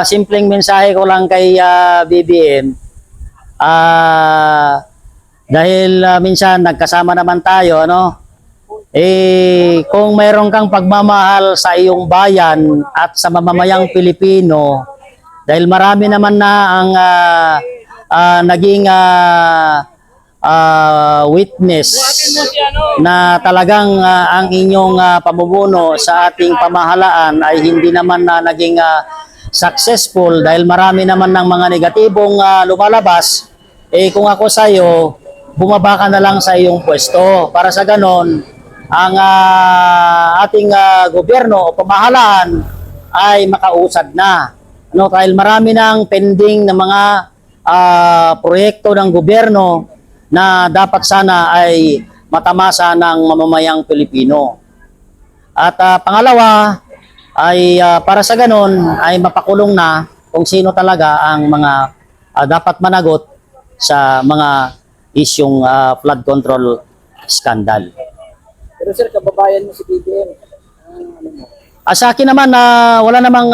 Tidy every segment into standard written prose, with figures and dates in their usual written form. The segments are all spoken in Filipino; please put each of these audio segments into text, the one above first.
Simpleng mensahe ko lang kay BBM. Dahil minsan nagkasama naman tayo, ano? Kung mayroon kang pagmamahal sa iyong bayan at sa mamamayang Pilipino, dahil marami naman na ang naging witness na talagang ang inyong pamumuno sa ating pamahalaan ay hindi naman na naging successful dahil marami naman ng mga negatibong lumalabas. Kung ako sa iyo, bumaba ka na lang sa iyong pwesto para sa ganon ang ating gobyerno o pamahalaan ay makausad na. Ano, dahil marami ng pending na mga proyekto ng gobyerno na dapat sana ay matamasa ng mamamayang Pilipino. At pangalawa ay para sa ganon ay mapakulong na kung sino talaga ang mga dapat managot sa mga isyong flood control scandal. Pero sir, kababayan mo si BBM. Sa akin naman, wala namang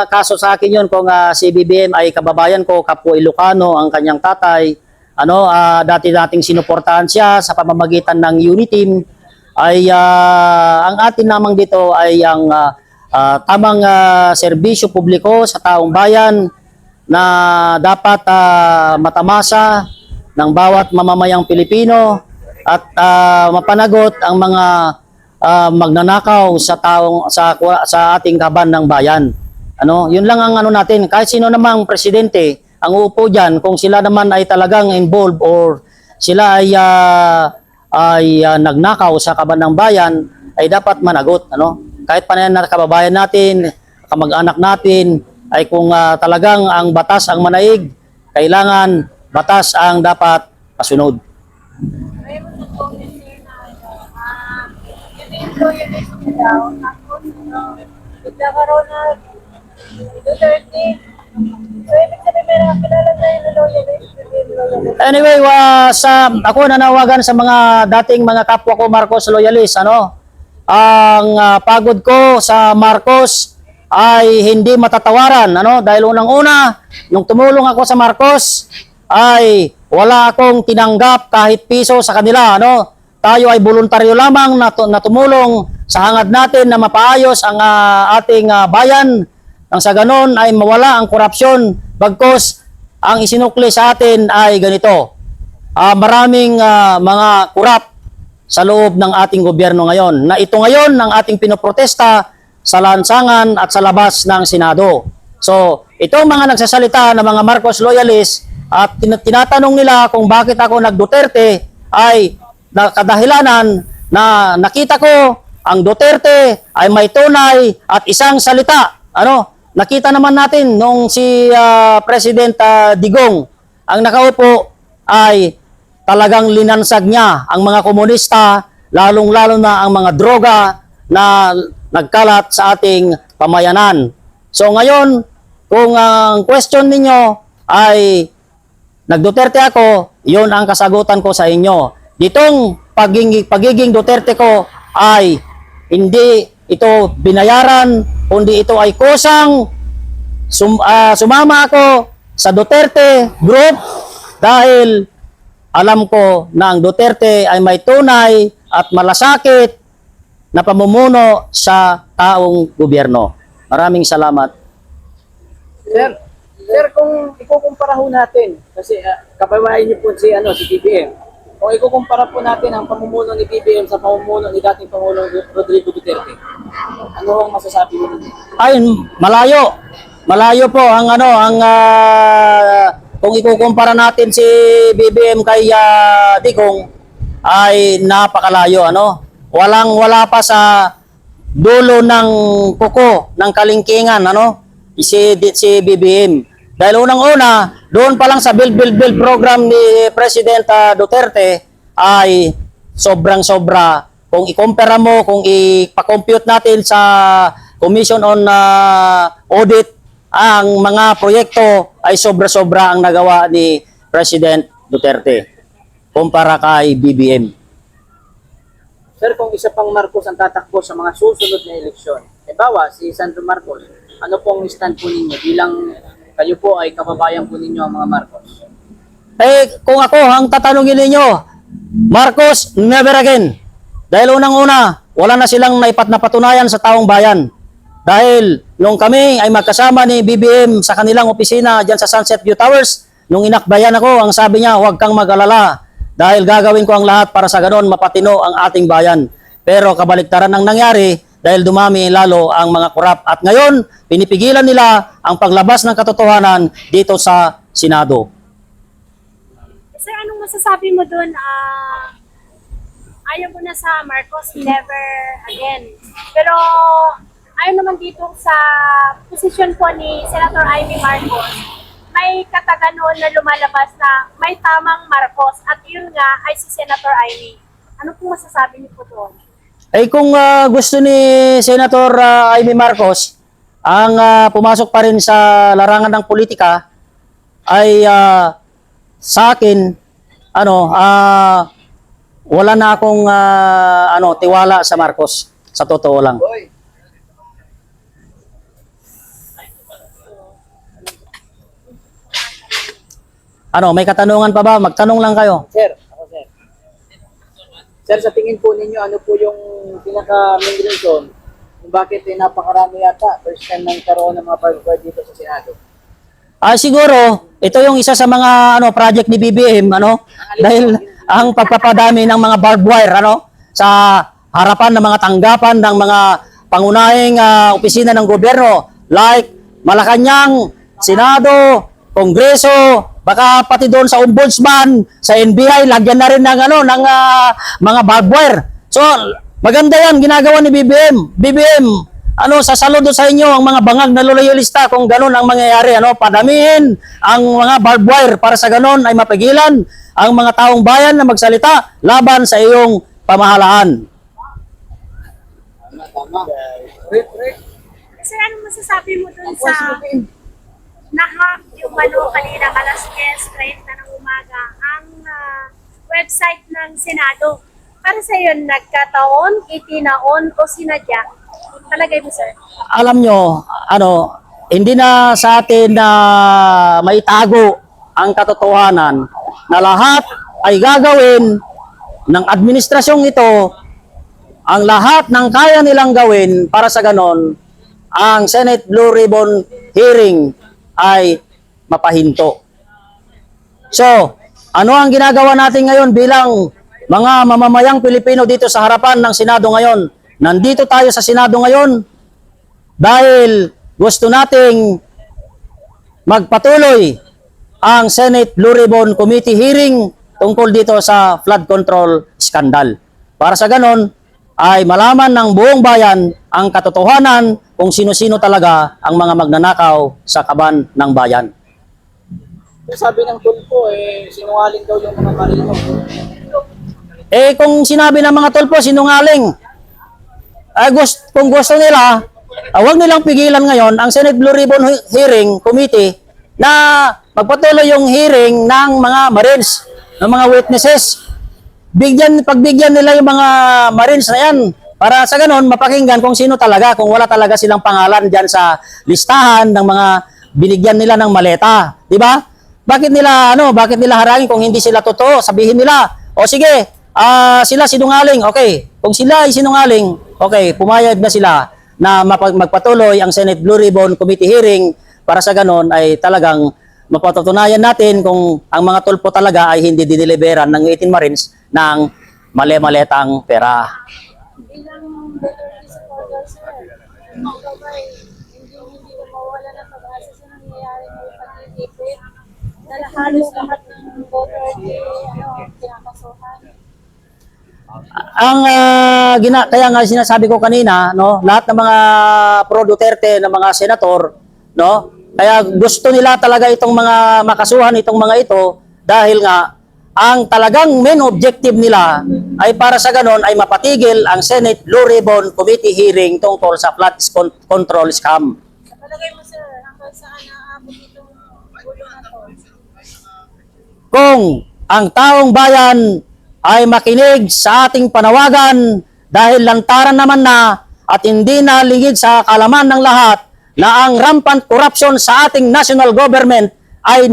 kaso sa akin yun kung si BBM ay kababayan ko, kapwa Ilocano, ang kanyang tatay. Dati nating sinuportahan siya sa pamamagitan ng Uniteam. Ang atin namang dito ay ang tamang serbisyo publiko sa taong bayan na dapat matamasa ng bawat mamamayang Pilipino at mapanagot ang mga magnanakaw sa ating kaban ng bayan. Yun lang ang natin. Kahit sino namang presidente ang uupo diyan, kung sila naman ay talagang involved or sila ay nagnakaw sa kaban ng bayan, ay dapat managot. Kahit pa na kababayan natin, kamag-anak natin, ay kung talagang ang batas ang manaig, kailangan batas ang dapat masunod. Anyway, ako nanawagan sa mga dating mga kapwa ko Marcos loyalist, ang pagod ko sa Marcos ay hindi matatawaran, dahil unang-una nung tumulong ako sa Marcos ay wala akong tinanggap kahit piso sa kanila, Tayo ay voluntaryo lamang na tumulong sa hangad natin na mapaayos ang ating bayan, nang sa ganon ay mawala ang korupsyon. Bagkus ang isinukli sa atin ay ganito. Maraming mga kurap sa loob ng ating gobyerno ngayon, na ito ngayon ng ating pinoprotesta sa lansangan at sa labas ng Senado. So, itong mga nagsasalita na mga Marcos loyalists at tinatanong nila kung bakit ako nag-Duterte ay kadahilanan na nakita ko ang Duterte ay may tunay at isang salita. Nakita naman natin nung si President Digong ang nakaupo ay talagang linansag niya ang mga komunista, lalong-lalo na ang mga droga na nagkalat sa ating pamayanan. So ngayon, kung ang question ninyo ay nag-Duterte ako, yun ang kasagutan ko sa inyo. Ditong pagiging Duterte ko ay hindi ito binayaran, kundi ito ay kusang sumama ako sa Duterte group dahil alam ko na ang Duterte ay may tunay at malasakit na pamumuno sa taong gobyerno. Maraming salamat. Sir, kung ikukumpara ho natin, kasi kababayan niyo po si BBM, kung ikukumpara po natin ang pamumuno ni BBM sa pamumuno ni dating Pangulong Rodrigo Duterte, ano ang masasabi niyo dito? Ay, malayo. Malayo po ang kung ikukumpara natin si BBM kay Digong ay napakalayo, Wala pa sa dulo ng kuko ng kalingkingan, si BBM. Dahil unang-una, doon pa lang sa build program ni President Duterte ay sobrang-sobra. Kung ikumpara mo, kung ipa-compute natin sa Commission on Audit, ang mga proyekto ay sobra-sobra ang nagawa ni President Duterte kumpara kay BBM. Sir, kung isa pang Marcos ang tatakbo sa mga susunod na eleksyon, halimbawa si Sandro Marcos, ano pong stand po ninyo bilang kayo po ay kababayan po ninyo ang mga Marcos? Eh, kung ako ang tatanungin ninyo, Marcos, never again. Dahil unang-una, wala na silang naipat na patunayan sa taong bayan. Dahil nung kami ay magkasama ni BBM sa kanilang opisina dyan sa Sunset View Towers, nung inakbayan ako, ang sabi niya, huwag kang mag-alala dahil gagawin ko ang lahat para sa ganon mapatino ang ating bayan. Pero kabaliktaran ang nangyari dahil dumami lalo ang mga korap. At ngayon, pinipigilan nila ang paglabas ng katotohanan dito sa Senado. Sir, anong masasabi mo dun? Ayaw mo na sa Marcos, never again. Pero ayaw naman dito sa posisyon po ni Senator Amy Marcos, may kataganon na lumalabas na may tamang Marcos at yun nga ay si Senator Amy. Ano pong masasabi niyo po doon? Eh kung gusto ni Senator Amy Marcos ang pumasok pa rin sa larangan ng politika ay sa akin wala na akong tiwala sa Marcos sa totoo lang. May katanungan pa ba? Magtanong lang kayo. Sir, ako sir. Sir, sa tingin po ninyo, ano po yung pinaka-main reason kung bakit napakarami yata first time nang karoon ng mga barbed dito sa Senado? Siguro, ito yung isa sa mga project ni BBM, dahil ang pagpapadami ng mga barbed wire, sa harapan ng mga tanggapan ng mga pangunahing opisina ng gobyerno, like Malacanang, Senado, Kongreso, baka pati doon sa Ombudsman, sa NBI, lagyan na rin ng, ng mga barbed wire. So, maganda yan, ginagawa ni BBM. BBM, sasaludo sa inyo ang mga bangag na loyalista kung ganun ang mangyayari, padamihin ang mga barbed wire para sa ganun ay mapigilan ang mga taong bayan na magsalita laban sa iyong pamahalaan. Tama. Sir, anong masasabi mo dun sa nahack yung kanina alas 10:30 ng umaga ang website ng Senado? Para sa iyo, nagkataon, itinaon o sinadya? Palagay mo, sir? Alam nyo, hindi na sa atin na maitago ang katotohanan na lahat ay gagawin ng administrasyong ito ang lahat ng kaya nilang gawin para sa ganon ang Senate Blue Ribbon hearing ay mapahinto. So, ano ang ginagawa natin ngayon bilang mga mamamayang Pilipino dito sa harapan ng Senado ngayon? Nandito tayo sa Senado ngayon dahil gusto nating magpatuloy ang Senate Blue Ribbon Committee hearing tungkol dito sa flood control scandal. Para sa ganon, ay malaman ng buong bayan ang katotohanan kung sino-sino talaga ang mga magnanakaw sa kaban ng bayan. Sabi ng tulpo, sinungaling daw yung mga marino. Kung sinabi ng mga tulpo, sinungaling, kung gusto nila, huwag nilang pigilan ngayon ang Senate Blue Ribbon Hearing Committee na magpatuloy yung hearing ng mga Marines, ng mga witnesses. Pagbigyan nila yung mga Marines na yan para sa ganon mapakinggan kung sino talaga, kung wala talaga silang pangalan dyan sa listahan ng mga binigyan nila ng maleta. Di ba? Bakit nila harangin kung hindi sila totoo? Sabihin nila, o sige, sila sinungaling. Okay, kung sila ay sinungaling, okay, pumayag na sila na magpatuloy ang Senate Blue Ribbon Committee hearing para sa ganon ay talagang mapatutunayan natin kung ang mga tulpo talaga ay hindi diniliberan ng 18 Marines ng mali-maletang pera. Bilang veteran supporter, sir, ikaw ba hindi mawala ng pag-asa sa nangyayari ng pag-ibig na halos lahat ng voter kinakasuhan? Kaya nga sinasabi ko kanina, lahat ng mga pro Duterte na mga senator, kaya gusto nila talaga itong mga makasuhan itong mga ito dahil nga ang talagang main objective nila ay para sa ganon ay mapatigil ang Senate Blue Ribbon Committee hearing tungkol sa flood control scam. Palagay mo, sir, hanggang saan naaabot itong ulo na to? Kung ang taong bayan ay makinig sa ating panawagan dahil lantaran naman na at hindi na lingid sa kalaman ng lahat na ang rampant corruption sa ating national government ay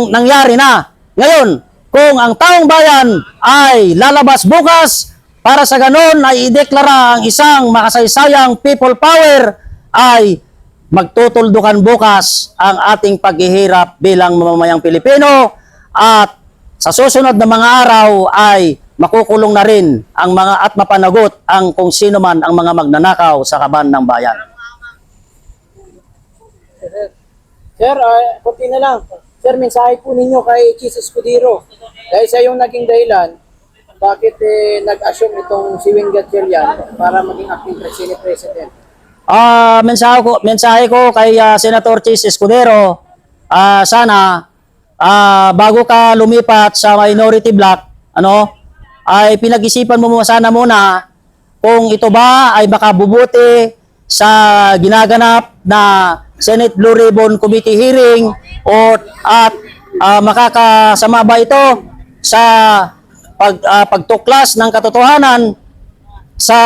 nangyari na. Ngayon, kung ang taong bayan ay lalabas bukas para sa ganon ay ideklara ang isang makasaysayang people power, ay magtutuldukan bukas ang ating paghihirap bilang mamamayang Pilipino, at sa susunod na mga araw ay makukulong na rin ang mga at mapanagot ang kung sino man ang mga magnanakaw sa kaban ng bayan. Sir, konti na lang. Sir, mensahe po ninyo kay Chis Escudero. Dahil siya yung naging dahilan, bakit nag-assume itong si Wing Gatchalian para maging acting Senate President? Mensahe ko kay Senator Chis Escudero, sana bago ka lumipat sa minority block, ay pinag-isipan mo sana muna kung ito ba ay makabubuti sa ginaganap na Senate Blue Ribbon Committee hearing at makakasama ba ito sa pagtuklas ng katotohanan sa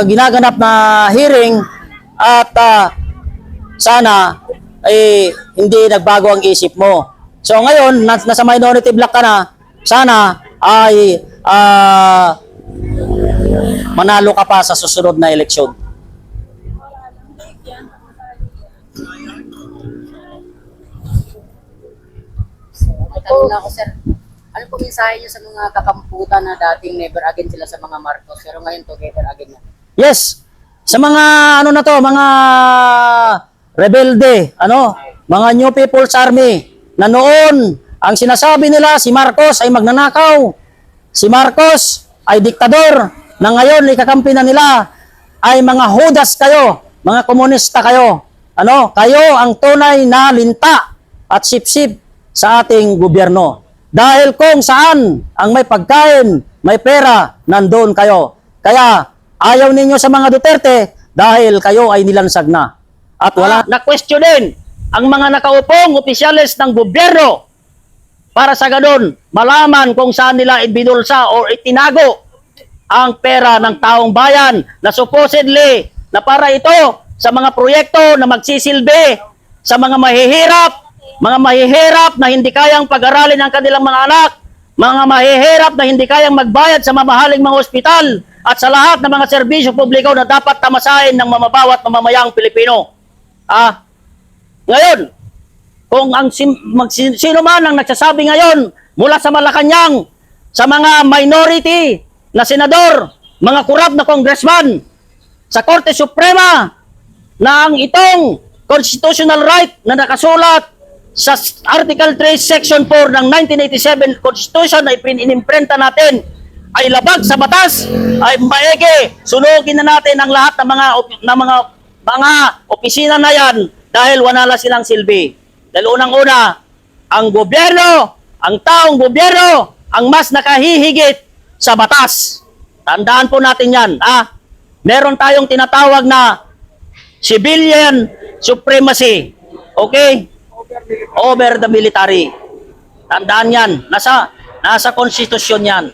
ginaganap na hearing, at sana hindi nagbago ang isip mo. So ngayon, nasa minority block ka na, sana ay manalo ka pa sa susunod na eleksyon. May tanong na ako, sir. Ano po mensahe niyo sa mga kakamputan na dating never again sila sa mga Marcos, pero ngayon together again na? Yes. Sa mga mga rebelde, mga New People's Army, na noon ang sinasabi nila si Marcos ay magnanakaw, si Marcos ay diktador, na ngayon ikakampi na nila ay mga hudas kayo, mga komunista kayo. Kayo ang tunay na linta at sipsip sa ating gobyerno. Dahil kung saan ang may pagkain, may pera, nandoon kayo. Kaya ayaw ninyo sa mga Duterte dahil kayo ay nilansag na. At wala na-questionin ang mga nakaupong opisyales ng gobyerno para sa ganun malaman kung saan nila ibinulsa o itinago ang pera ng taong bayan na supposedly na para ito sa mga proyekto na magsisilbi sa mga mahihirap na hindi kayang pag-aralin ang kanilang mga anak, mga mahihirap na hindi kayang magbayad sa mamahaling mga ospital at sa lahat ng mga serbisyo publiko na dapat tamasahin ng mamabawat mamamayang Pilipino. Ngayon, kung sino man ang nagsasabi ngayon mula sa Malacanang, sa mga minority na senador, mga kurap na congressman, sa Korte Suprema, na ang itong constitutional right na nakasulat sa Article 3, Section 4 ng 1987 Constitution ay inimprenta natin ay labag sa batas, ay maigi, sunugin na natin ang lahat ng mga opisina na yan dahil wala na silang silbi. Dahil unang-una, ang gobyerno, ang taong gobyerno, ang mas nakahihigit sa batas. Tandaan po natin yan. Meron tayong tinatawag na civilian supremacy. Okay? Over the military. Tandaan yan. Nasa konstitusyon yan.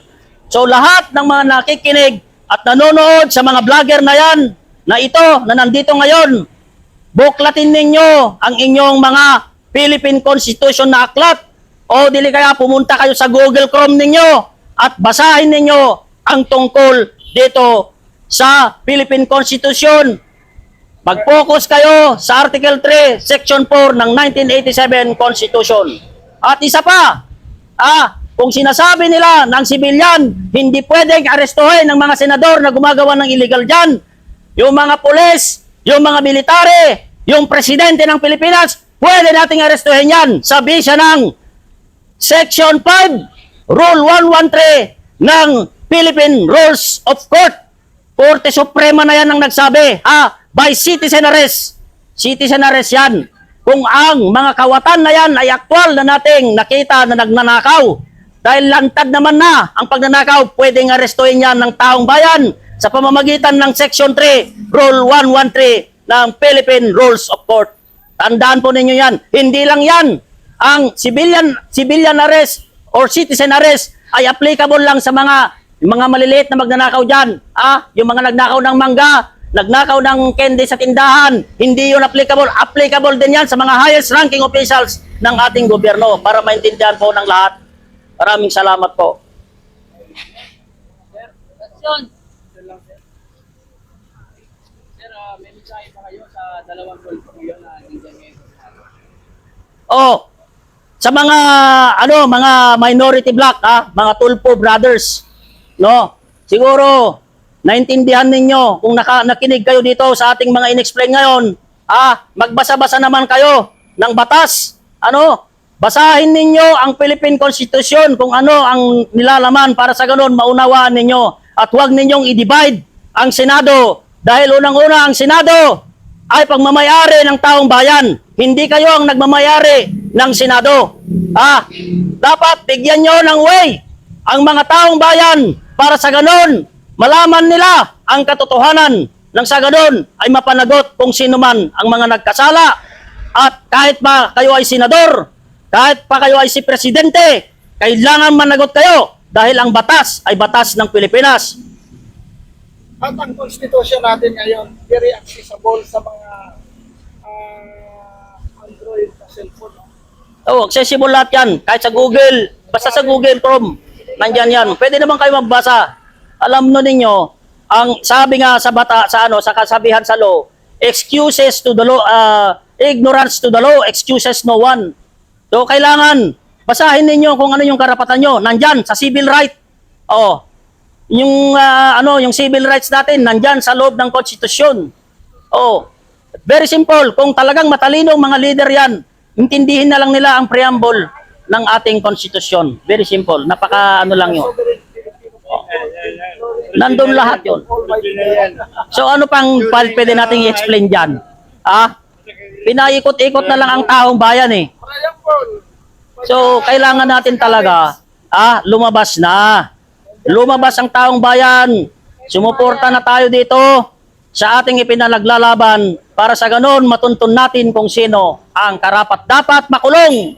So lahat ng mga nakikinig at nanonood sa mga vlogger na yan, na ito, na nandito ngayon, buklatin ninyo ang inyong mga Philippine Constitution na aklat, o dili kaya pumunta kayo sa Google Chrome ninyo at basahin ninyo ang tungkol dito sa Philippine Constitution. Mag-focus kayo sa Article 3, Section 4 ng 1987 Constitution. At isa pa, kung sinasabi nila ng sibilyan, hindi pwedeng arestuhin ng mga senador na gumagawa ng illegal dyan, yung mga pulis, yung mga military, yung presidente ng Pilipinas, pwede nating arestuhin yan sa bisa ng Section 5, Rule 113 ng Philippine Rules of Court. Korte Suprema na yan ang nagsabi, by citizen arrest. Citizen arrest yan. Kung ang mga kawatan na yan ay aktwal na nating nakita na nagnanakaw, dahil lantad naman na ang pagnanakaw, pwedeng arestuhin yan ng taong bayan sa pamamagitan ng Section 3, Rule 113 ng Philippine Rules of Court. Tandaan po ninyo yan. Hindi lang yan. Ang civilian arrest or citizen arrest ay applicable lang sa mga maliliit na magnanakaw dyan. Yung mga nagnakaw ng mangga, nagnakaw ng candy sa tindahan, hindi yun applicable. Applicable din yan sa mga highest ranking officials ng ating gobyerno para maintindihan po ng lahat. Maraming salamat po. Action! Sir, may mensahe pa kayo sa dalawang tulpo ngayon na nandiyan ngayon. Oh, sa mga mga minority black, mga Tulpo brothers, no? Siguro naintindihan ninyo kung nakinig kayo dito sa ating mga inexplain ngayon, magbasa-basa naman kayo ng batas. Basahin ninyo ang Philippine Constitution kung ano ang nilalaman para sa ganun maunawaan ninyo at huwag ninyong i-divide ang Senado dahil unang-una ang Senado ay pagmamayari ng taong bayan. Hindi kayo ang nagmamayari ng Senado. Dapat bigyan nyo ng way ang mga taong bayan para sa ganon malaman nila ang katotohanan nang sa ganon ay mapanagot kung sino man ang mga nagkasala. At kahit pa kayo ay senador, kahit pa kayo ay si presidente, kailangan managot kayo dahil ang batas ay batas ng Pilipinas. At ang constitution natin ngayon, very accessible sa mga Android na cellphone. Accessible lahat yan. Kahit sa Google, basta sa Google Chrome, nandyan yan. Pwede naman kayo magbasa. Alam no ninyo, ang sabi nga sa sa kasabihan sa law, excuses to the law, ignorance to the law, excuses no one. So, kailangan basahin ninyo kung ano yung karapatan nyo. Nandyan, sa civil right. Yung civil rights natin, nandyan sa loob ng konstitusyon. Very simple. Kung talagang matalinong mga leader yan, intindihin na lang nila ang preamble ng ating konstitusyon. Very simple. Lang yun. Nandun lahat yun. So ano pang pwede nating i-explain dyan? Pinaikot-ikot na lang ang taong bayan eh. So kailangan natin talaga lumabas na. Lumabas ang taong bayan. Sumuporta na tayo dito sa ating ipinaglalaban para sa ganon matuntun natin kung sino ang karapat-dapat makulong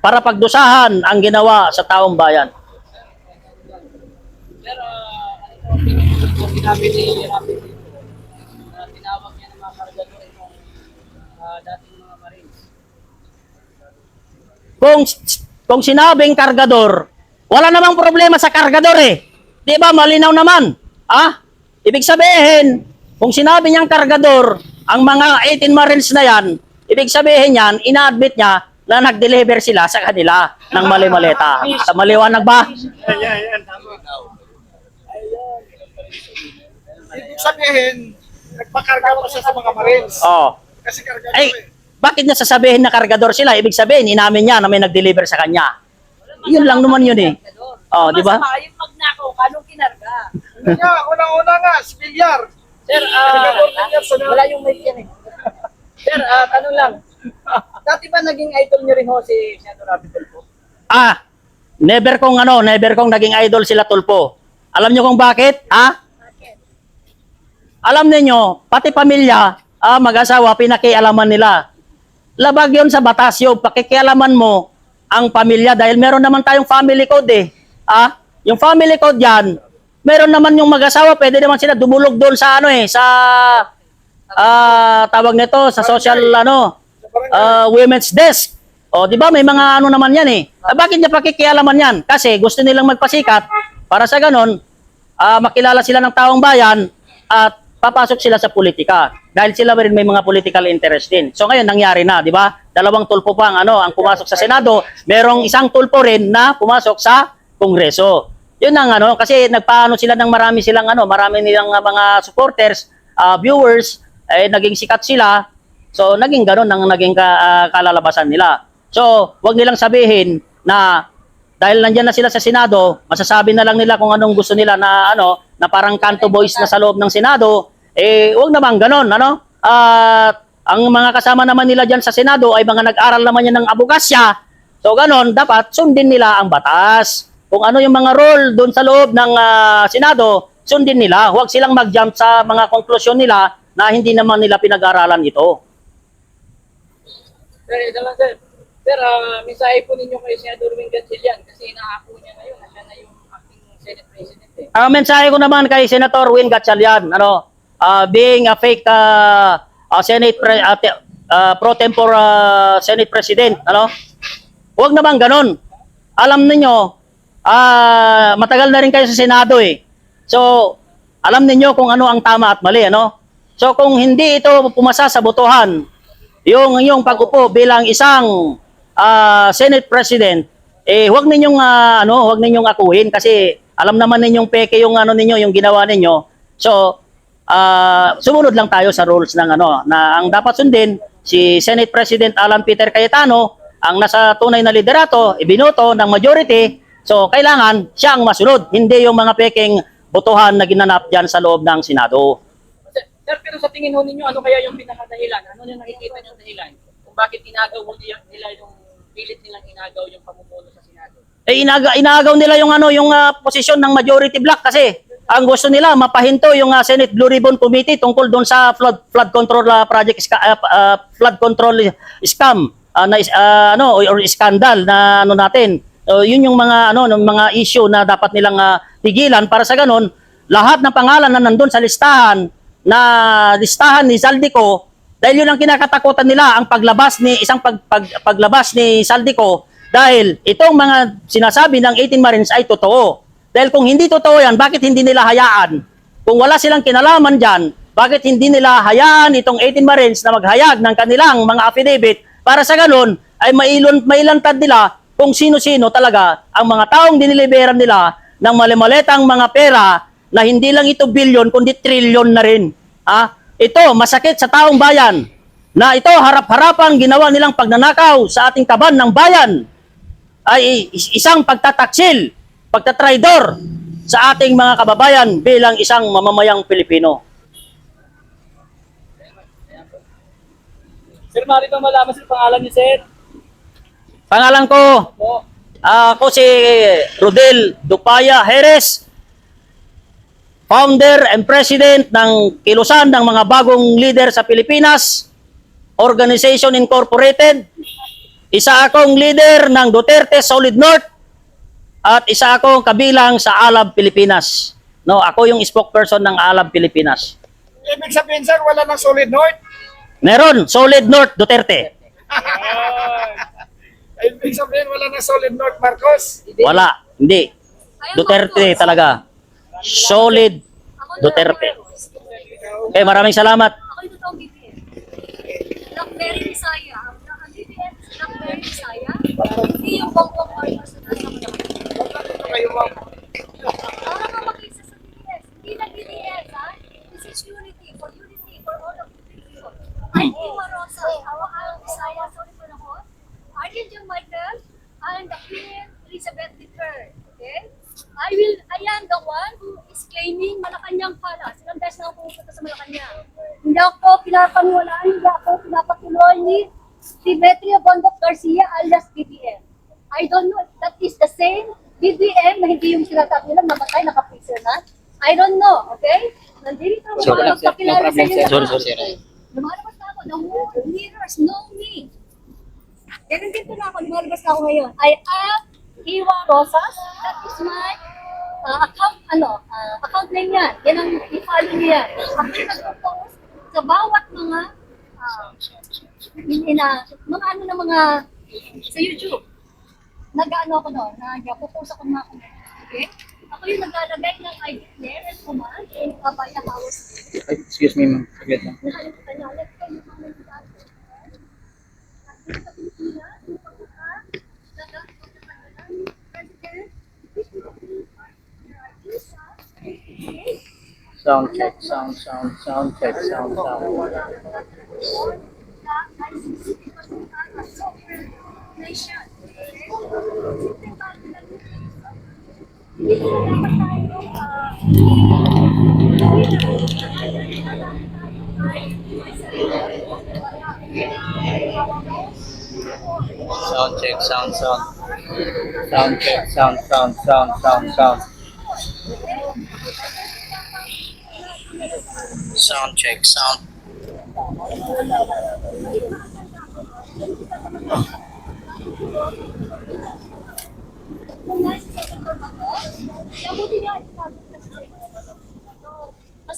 para pagdusahan ang ginawa sa taong bayan. Pero, kung sinabi ni Rafi dito, na tinawag niya ng mga kargador itong dating mga Marines. Kung sinabing kargador, wala namang problema sa kargador eh. Di ba? Malinaw naman. Ibig sabihin, kung sinabi niyang kargador, ang mga 18 Marines na yan, ibig sabihin yan, ina-admit niya na nag-deliver sila sa kanila ng mali-maleta. Sa maliwanag ba? Ibig sabihin, nagpakarga pa siya sa mga Marines. Kasi kargador Bakit niya sasabihin na kargador sila? Ibig sabihin, inamin niya na may nag-deliver sa kanya. Yun lang naman yun eh. Di ba? Masama yung magnakaw, anong kinarga? Hindi nga, unang-una nga, Spilyar. Sir, Kargador din yan sa wala yung mic yan eh. Sir, tanong lang. Dati ba naging idol niyo rin ho si Senator Rafi Tulfo? Never kong naging idol sila Tulfo. Alam niyo kung bakit? Alam niyo, pati pamilya, mag-asawa, pinakialaman nila. Labag yun sa batas yun, pakikialaman mo ang pamilya dahil meron naman tayong family code eh. Yung family code yan, meron naman yung mag-asawa, pwede naman sila dumulog doon sa tawag nito, sa social women's desk. Di ba may mga naman yan eh. Bakit niya pakikialaman yan? Kasi gusto nilang magpasikat para sa ganon, makilala sila ng taong bayan at papasok sila sa politika. Dahil sila rin may mga political interest din. So ngayon nangyari na, di ba? 2 tulpo pa ang pumasok sa Senado, merong isang tulpo rin na pumasok sa Kongreso. Yun ang kasi nagpaano sila ng marami nilang mga supporters, viewers, naging sikat sila. So naging ganon ang naging kalalabasan nila. So wag nilang sabihin na dahil nandiyan na sila sa Senado, masasabi na lang nila kung anong gusto nila na na parang kanto boys na sa loob ng Senado, wag naman ganon, ang mga kasama naman nila diyan sa Senado ay mga nag-aral naman yan ng abogasya. So ganon, dapat sundin nila ang batas. Kung ano yung mga role doon sa loob ng Senado, sundin nila. Huwag silang mag-jump sa mga konklusyon nila na hindi naman nila pinag-aralan ito. Sir, ito lang sir. Sir, mensahe po ninyo kay Senator Wing Gatchalian kasi inaako niya ngayon na siya na yung acting Senate President eh. Ang mensahe ko naman kay Senator Win Gatchalian, being a fake pro tempore Senate President, ano? Huwag naman ganun. Alam niyo, matagal na rin kayo sa Senado eh. So, alam niyo kung ano ang tama at mali, ano? So, kung hindi ito pumasa sa botohan, yung pag-upo bilang isang Senate President, huwag ninyong huwag ninyong akuhin kasi alam naman ninyong peke yung yung ginawa ninyo. So, sumunod lang tayo sa rules ng na ang dapat sundin si Senate President Alan Peter Cayetano, ang nasa tunay na liderato, ibinoto ng majority. So, kailangan siya ang masunod, hindi yung mga peking botohan na ginanap diyan sa loob ng Senado. Sir, pero sa tingin ho ninyo, ano kaya yung pinakadahilan? Ano yung nakikita niyong dahilan? Kung bakit inagaw nila yung pilit nilang inagaw yung pamumuno sa Senado? Inagaw nila yung yung posisyon ng majority block kasi ang gusto nila mapahinto yung Senate Blue Ribbon Committee tungkol doon sa flood control project flood control scam or scandal na natin. Yun yung mga mga issue na dapat nilang tigilan para sa ganun lahat ng pangalan na nandun sa listahan ni Zaldico, dahil yun ang kinakatakutan nila, ang paglabas ni paglabas ni Zaldico, dahil itong mga sinasabi ng 18 Marines ay totoo. Dahil kung hindi totoo yan, bakit hindi nila hayaan? Kung wala silang kinalaman dyan, bakit hindi nila hayaan itong 18 Marines na maghayag ng kanilang mga affidavit para sa ganun ay mailantad nila kung sino-sino talaga ang mga taong diniliberan nila ng malimaletang mga pera na hindi lang ito bilyon kundi trilyon na rin. Ito masakit sa taong bayan na ito harap-harapang ginawa nilang pagnanakaw sa ating kaban ng bayan ay isang pagtataksil, pagtatraidor sa ating mga kababayan bilang isang mamamayang Pilipino. Sir, maaari ba malaman sa pangalan niyo, sir? Pangalan ko, ako si Rodel Dupaya Jerez, founder and president ng Kilusan ng mga bagong leader sa Pilipinas, Organization Incorporated. Isa akong leader ng Duterte Solid North at isa akong kabilang sa Alab Pilipinas. No, ako yung spokesperson ng Alab Pilipinas. Ibig sabihin, sir, wala ng Solid North? Meron, Solid North Duterte. Ibig sabihin, wala ng Solid North, Marcos? Wala, hindi. Duterte talaga. Solid Duterte. Okay, maraming salamat. Ako yung totoong BBM. Blackberry Bisaya. Ang BBM is Blackberry Bisaya. Hindi yung Bongbong Marcos na nasa mga. Ito kayo, ma'am. Para nga makisa sa BBS. Hindi na BBS, ha? This is unity for all of the people. I'm Ima Rosa, Hawak-Hawak Bisaya, sorry po na ko. Arjen Jung Michael, and the Queen Elizabeth III. Okay? I am the one who is claiming Malacanang Palace. Ilang beses na ako pupunta sa Malacanang. Hindi ako pinapaniwalaan, hindi ako pinapatuloy ni Demetria Bondoc Garcia alias BBM. I don't know if that is the same BBM na hindi yung sinasabi nila namatay, naka-freezer na. I don't know, okay? Nandito ako magpapakilala sa inyo. Sorry. Lumalabas na ako. The whole leaders know me. Ganun din po na ako. Lumalabas na ako ngayon. I am Iwa Rosas. That is my account name yan. Yan ang i-follow niya. Ako nag-post sa bawat mga mga sa YouTube. Nag-ano ako doon, nag-post ako ng mga comment. Okay? Ako yung naglalagay ng ID player and command in Kabaya House. Excuse me, ma'am. Saglit lang. Nakalimutan niya ulit kayo yung mga nagsasabi. At dito sa Pilipinas, yung pagkuka, President, Sound check.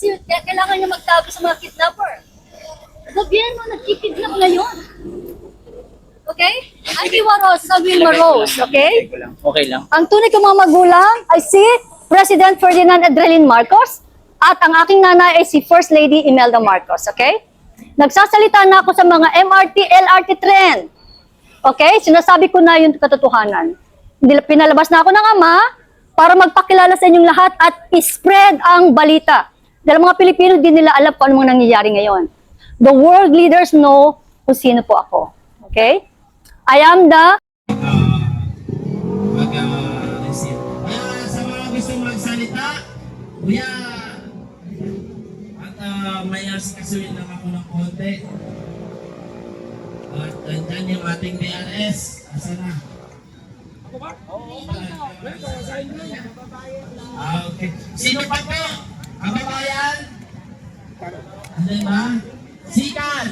Kasi kailangan niya magtago sa mga kidnapper. Gobyerno nagkikidnap ngayon. Okay? Antiwa Rosa, Wilma Rose, okay? Okay lang. Ang tunay kong mga magulang ay si President Ferdinand Adrelin Marcos at ang aking nanay ay si First Lady Imelda Marcos, okay? Nagsasalita na ako sa mga MRT, LRT trend. Okay? Sinasabi ko na yung katotohanan. Pinalabas na ako ng ama para magpakilala sa inyong lahat at spread ang balita. Dahil mga Pilipino din nila alam kung anong nangyayari ngayon. The world leaders know kung sino po ako. Okay? I am the mag-receive. Sa mga gusto magsalita, kuya, at may asikasuin lang ako ng konti. At dyan yung ating DRS. Asa na? Okay. Sino pa po? Kababayan? Ano ba? Sikat!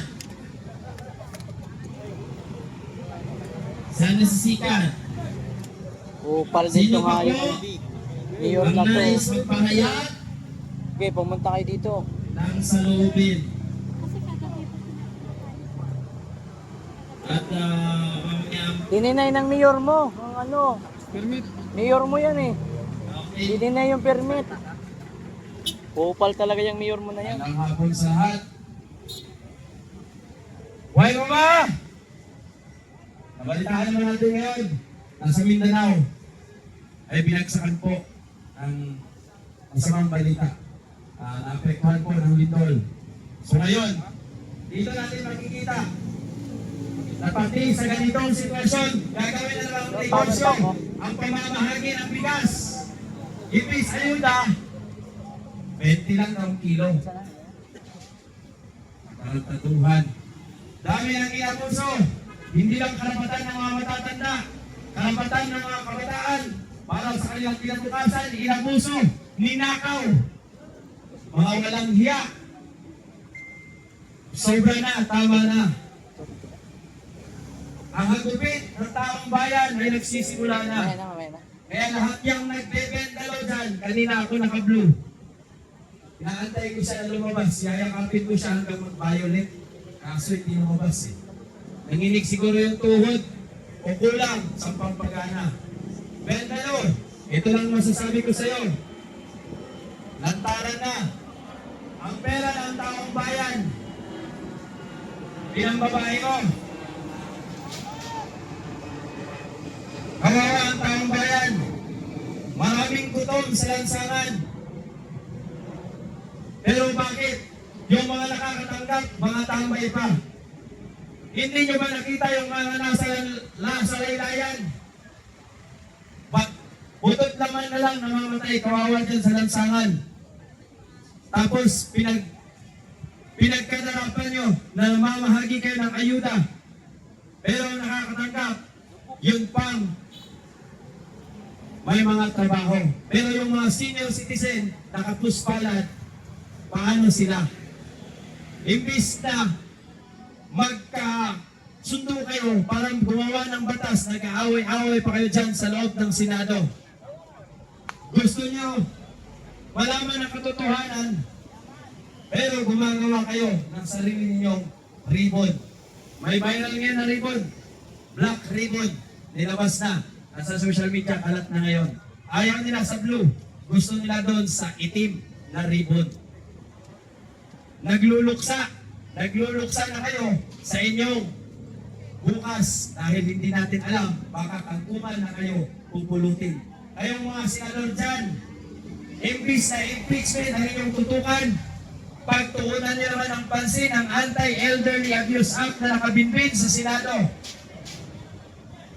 Sana si Sikat. Upal Sino pa po? Mayor Ang nais magpahayag Okay, pumunta kayo dito. ng saloobin. At mamaya, Dininay ng mayor mo. Ang ano? Permit. Mayor mo yan eh. okay. Dininay yung permit. Upal talaga yung mayor mo na yan. Ang hapon sa lahat. Buhay mo ba? Nabalitaan naman natin ngayon. Nasa Mindanao ay binagsakan po ang masamang balita. Naapektuhan po ng lindol. So ngayon, dito natin makikita na pati sa ganitong sitwasyon, gagawin na lang ang diversyon, ang pamamahagi ng bigas. Ibis ayuda, 20 lang ang kilo. Parang tatuhan. Dami ng inabuso. Hindi lang karapatan ng mga matatanda, karapatan ng mga kabataan para sa kanilang kinabukasan, inabuso, ninakaw, mga walang hiya. Sobra na, tama na. Ang hagupit ng taong bayan ay nagsisimula na. Kaya lahat yung nagbebendalo dyan, kanina ako naka-blue. Inaantay ko siya na lumabas, yayakapin ko siya hanggang mag-violet. Kaso hindi lumabas eh. Nanginig siguro yung tuhod o kulang sa pampagana. Bendalo, ito lang masasabi ko sa iyo. Lantaran na ang pera ng taong bayan. Bilang babae ko, kawawa ang taong bayan. Maraming gutom sa lansangan. Pero bakit? Yung mga nakakatanggap, mga tambay pa. Hindi nyo ba nakita yung mga nasa laylayan? Butot naman na lang namamatay, kawawa dyan sa lansangan. Tapos pinagkadarapan nyo na mamahagi kayo ng ayuda. Pero nakakatanggap, yun pang may mga trabaho. Pero yung mga senior citizen, nakapuspalad, paano sila? Imbis na magkasundo kayo para gumawa ng batas, nag-aaway-aaway pa kayo dyan sa loob ng Senado. Gusto nyo malaman ang katotohanan, pero gumagawa kayo ng sarili ninyong ribbon. May viral ngayon na ribbon, black ribbon, nilabas na. Nasa social media, kalat na ngayon. Ayaw nila sa blue, gusto nila doon sa itim na ribbon. Nagluluksa na kayo sa inyong bukas dahil hindi natin alam, baka kangkuman na kayo pupulutin. Kayong mga senador dyan, imbis na impeachment ang inyong tutukan, pagtuunan niyo naman ang pansin ang Anti-Elderly Abuse Act na nakabinbin sa Senado.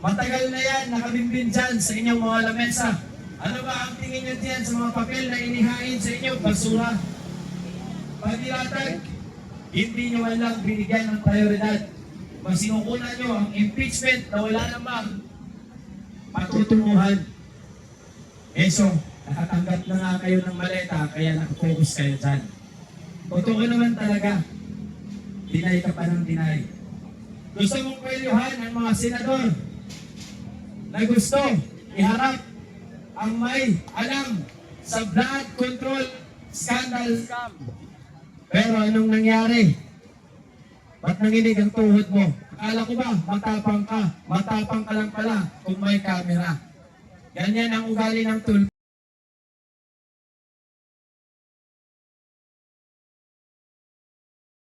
Matagal na yan nakabinbin dyan sa inyong mga lamesa. Ano ba ang tingin niyo dyan sa mga papel na inihain sa inyo? Basura. Pagdilatag, hindi nyo lang binigyan ng prioridad. Masinukunan nyo ang impeachment na wala namang patutunguhan. So, nakatanggap na nga kayo ng maleta, kaya nakafocus kayo dyan. Totoo naman talaga, dinay ka pa ng dinay. Gusto mong kwelyuhan ang mga senador na gusto iharap ang may alam sa blood control Scandal. Pero anong nangyari? Ba't nanginig ang tuhod mo? Akala ko ba, matapang ka. Matapang ka lang pala kung may camera. Ganyan ang ugali ng tulpo.